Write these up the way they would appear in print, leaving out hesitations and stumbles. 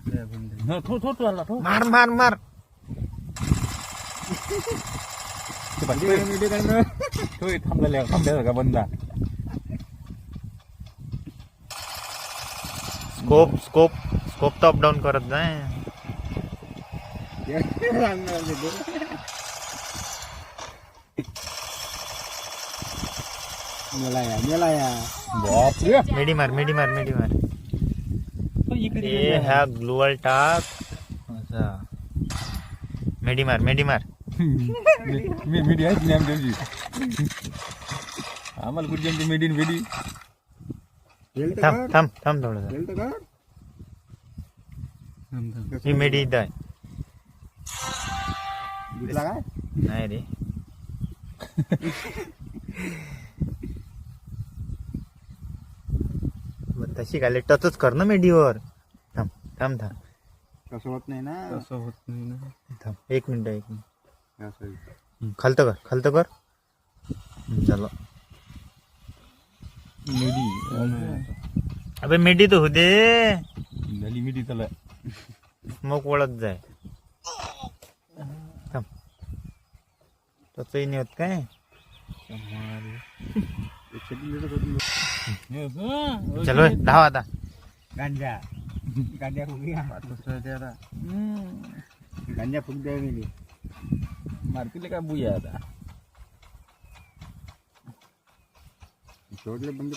थो आला थो मार मार मार थांबल्या का बंदा स्कोप स्कोप स्कोप तो अपडाऊन करत नाही मेडी मार मेडी मार मेडी मार ह्या ग्लुअल टाक अच्छा मेडी मार मेडी आहेत नाही आमची आम्हाला कुठे मेडी मेडी थांब थांब थांब थोडं ही मेडी इथं आहे नाही रे तशी काय टचच कर ना मेडीवर थांब थांब थांब कसं होत नाही ना थांब एक मिनिट खालतं कर चलो मेडी अबे मेडी तो होते झाली मेडी त्याला मग ओळख जाय थांब तसंही नाही होत काय चलो धाव आता गांजा फुग गांजा फुग द्या गेली मारतील का बुया आता सोडले बंद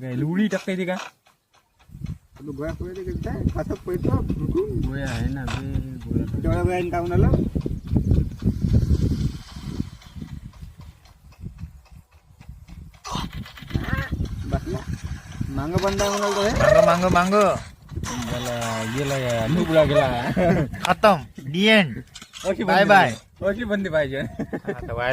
काय लुडी टाकता येते का गोळ्या पोळ्या काय खातं पैसा गोळ्या आहे ना गोळ्या तेवढ्या वेळाने टाकून आलं बसला मांग बंद आहे म्हणाल मांग मांग गेला लुबडा गेला खतम डी एंड बाय बाय अशी बंदी पाहिजे आता